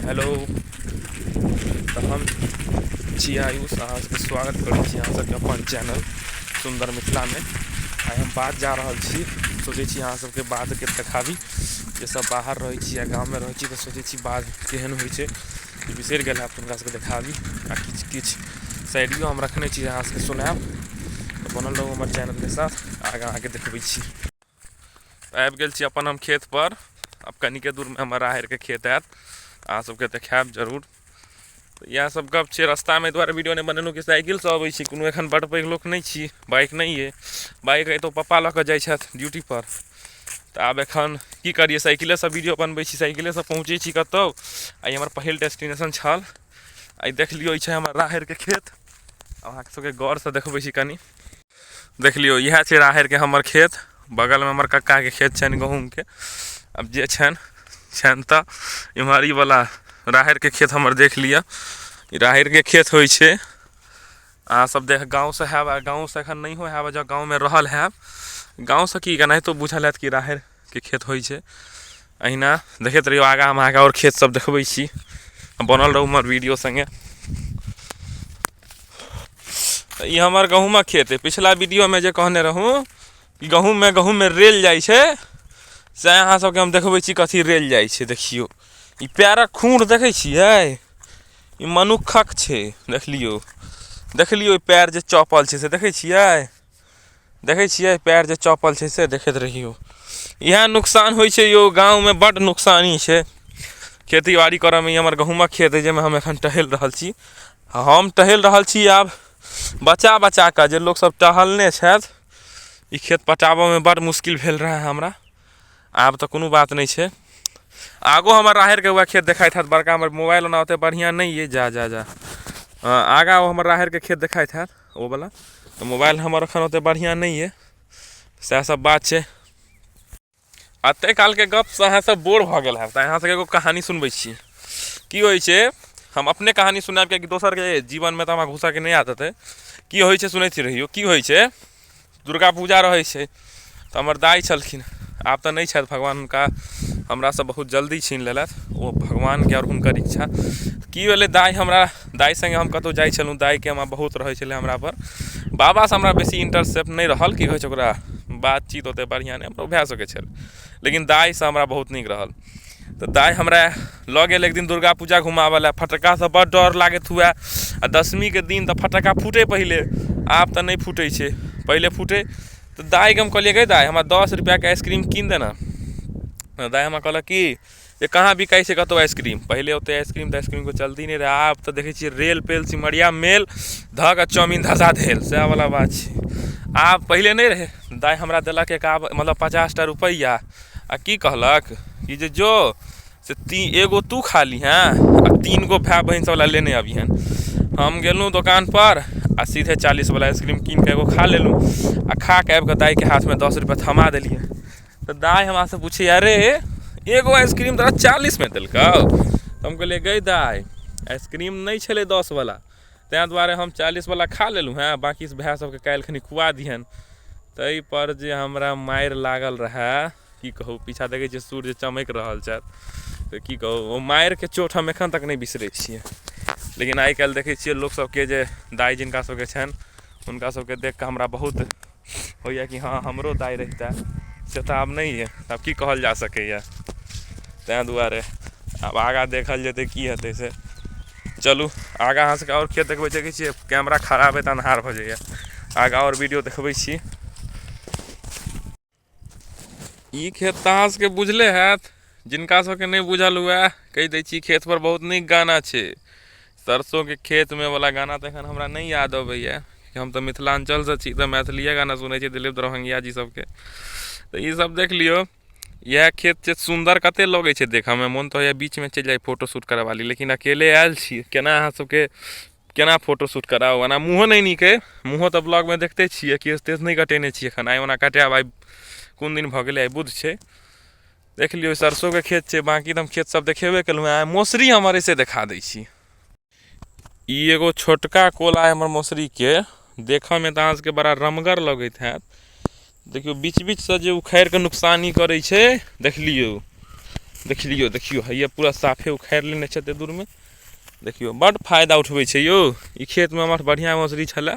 Hello. तो हम छी आयुष अहाँके स्वागत करै छी अहाँ सबके अपन चैनल सुंदर मिथिला में। आइ हम बात जा रहल छी, सोचै छी अहाँ सबके बातके देखाबी। जे सब बाहर रहै छी या गाँव में रहै छी तऽ सोचै छी बात केहन होइ छै बिसरि गेल आब हुनका सबके देखाबी आ किछु शायरियो हम रखने छी अहाँ सबके सुनाएब। तऽ बनल रहू हमर चैनलके साथ, आगाँ अहाँके देखबै छी। आबि गेल छी अपन हम खेत पर। अब कनिके दूर में हमर राहरिके खेत आयत, अहाँ सबके देखाएब जरूर। इएह सब गप छै। रास्ता में दुआरे वीडियो नहीं बनेलहुँ कि साइकिलसँ अबै छी, कोनो एखन बड़ पैघ लोक नहि छी, बाइक नहीं अइ। बाइक अइ तऽ पप्पा लऽ कऽ जाइ छथि ड्यूटी पर। तऽ आब एखन की करिए, साइकिलेसँ वीडियो बनबै छी, साइकिलेसँ पहुँचै छी कतहु। आइ हमर पहिल डेस्टिनेशन छल। आइ देख लियौ, ई छै हमर राहरिके खेत। अहाँ सबके गौरसँ देखबै छी कनि। देख लियौ, इएह छै राहरिके हमर खेत। बगलमे हमर कक्काके खेत छनि गहूँमके। अब जे छनि तऽ इम्हर ई वाला राहरिके खेत हमर देख लिअ। ई राहरिके खेत होइ छै। अहाँ सब देख गाँवसँ हैब, आ गाँवसँ एखन नहियो हैब, जँ गाँवमे रहल हैब। गाँवसँ की केनाहितो बुझल हैत कि राहरिके खेत होइ छै। अहिना देखैत रहियौ, आगाँ हम अहाँके आओर खेत सब देखबै छी। बनल रहू हमर वीडियो संगे। ई हमर गहूँमक खेत अइ। पिछला वीडियोमे जे कहने रहौँ कि गहूँममे रेल जाइ छै, से अहाँ सबके हम देखबै छी कथी रेल जाइ छै। देखियौ, ई पैरक खूँट देखै छियै, ई मनुक्खक छै। देख लियौ ई पैर जे चौपल छै से देखै छियै पैर जे चौपल छै से देखैत रहियौ। इएह नुकसान होइ छै यौ, गाँवमे बड्ड नुकसानी छै। खेती बाड़ी करऽमे। ई हमर गहूँमक खेत अइ, जाहिमे हम एखन टहलि रहल छी। हम टहलि रहल छी आब बचा कऽ, जे लोकसब टहलने छथि। ई खेत पटाबऽमे बड्ड मुश्किल भेल रहै हमरा। आब तऽ कोनो बात नहि छै। आगो हमर राहरिके वएह खेत देखाइत हैत बड़का। हमर मोबाइल ओना ओतेक बढ़िआँ नहि अइ। जा आगाँ ओ हमर राहरिके खेत देखाइत हैत ओ वला। तऽ मोबाइल हमर एखन ओतेक बढ़िआँ नहि अइ। सएह सब बात छै। एतेक कालके गपसँ अहाँसब बोर भऽ गेल हैब, तऽ अहाँ सबके एगो कहानी सुनबै छी। की होइ छै, हम अपने कहानी सुनाएब, किएकि दोसरके जीवनमे तऽ हमरा घुसऽके नहि आदत अइ। की होइ छै सुनैत रहियौ। की होइ छै, दुर्गा पूजा रहै छै तऽ हमर दाइ छलखिन, आब तऽ नहि छथि, भगवान हुनका हमरासँ बहुत जल्दी छीन लेलथि। ओ भगवानके आओर हुनकर इच्छा। की भेलै, दाइ सङ्गे हम कतहु जाइ छलहुँ, दाइके हमरा बहुत रहै छलै हमरापर। बाबासँ हमरा बेसी इंटरसेप्ट नहि रहल, की कहै छै ओकरा, बातचीत ओतेक बढ़िआँ नहि, हमरा भऽ सकै छल। लेकिन दाइसँ हमरा बहुत नीक रहल। तऽ दाइ हमरा लऽ गेल एक दिन दुर्गा पूजा घुमाबऽ लए। फटक्कासँ बड्ड डर लागैत हुअए। आ दशमीके दिन तऽ फटक्का फूटै पहिले, आब तऽ नहि फूटै छै, पहिले फूटै। तऽ दाइके हम कहलिए, गै दाइ, हमरा 10 रुपैआके आइसक्रीम कीन दे ने। दाइ हमरा कहलक कि जे कहाँ बिकाइ छै कतहु आइसक्रीम। पहिले ओतेक आइसक्रीमके चलती नहि रहै। आब तऽ देखै छियै रेल पेल, सिमरिया मेल धऽ कऽ चाउमीन धसा धेल, सएह वला बात छै। आब पहिले नहि रहै। दाइ हमरा देलक 50टा रुपैआ आ की कहलक कि जे जो से एगो तू खा लिहेँ आ 3 गो भाय बहिन सबवला लेने अबिहेँ। हम गेलहुँ दोकानपर आ सीधे 40वला आइसक्रीम कीन कऽ एगो खा लेलहुँ। आ खा कऽ आबि कऽ दाइके हाथमे 10 रुपैआ थमा देलिए। तऽ दाइ हमरासँ पूछैए, अरे एगो आइसक्रीम तोरा 40में देलकौ। तऽ हम कहलिए, गै दाइ, आइसक्रीम नहि छलै 10वला, ताहि दुआरे हम 40वला खा लेलहुँ हेँ, बाँकी भाय सबके काल्हि खनी खुआ दिहनि। ताहिपर जे हमरा मारि लागल रहै, की कहू। पीछाँ देखै छियै सूर्य चमकि रहल छथि, तऽ की कहू, ओ मारिके चोट हम एखन तक नहि बिसरै छियै। लेकिन आइ काल्हि देखै छियै लोकसबके, जे दाइ जिनका सबके छनि, हुनका सबके देख कऽ हमरा बहुत होइए कि हाँ हमरो दाइ रहितै। से तऽ आब नहि अइ, आब की कहल जा सकैए। ताहि दुआरे आब आगाँ देखल जेतै की हेतै से। चलू आगाँ अहाँ सबके आओर खेत देखबै। देखै छियै कैमरा खराब अइ तऽ अन्हार भऽ जाइए। आगाँ आओर वीडियो देखबै छी। ई खेत तऽ अहाँ सबके बुझले हैत। जिनका सबके नहि बुझल हुए, कहि दै छी, खेतपर बहुत नीक गाना छै। सरसोंके खेतमे वला गाना तऽ एखन हमरा नहि याद अबैए। हम तऽ मिथिलाञ्चलसँ छी, तऽ मैथिलिए गाना सुनै छी दिलीप दरभंगिया जी सबके। तऽ ईसब देख लियौ। इएह खेत छै, सुन्दर कतेक लगै छै देखऽमे। मोन तऽ होइए बीचमे चलि जाइ फोटो शूट करबा ली, लेकिन अकेले आयल छी, केना अहाँ सबके केना फोटो शूट कराउ। ओना मुँहो नहि नीक अइ, मुँहो तऽ ब्लॉगमे देखते छियै। केश तेश नहि कटेने छियै एखन, आइ ओना कटाएब। आइ कोन दिन भऽ गेलै, आइ बुध छै। देख लियौ सरसोंके खेत छै, बाँकी तऽ हम खेत सब देखेबे केलहुँ हेँ। मौसरी हमर अइ से देखा दै छी। ई एगो छोटका कोला हमर मौसरीके, देखऽमे तऽ अहाँ सबके बड़ा रमगर लगैत हैत। देखियौ बीच बीचसँ जे उखाड़ि कऽ नुकसानी करै छै, देख लियौ। देख लियो देखियो है पूरा साफे उखाड़ लेने छे दूर में। देखियो बड़ फायदा उठबै छै यो। ई खेत में हमर बढ़िया मौसरी छलै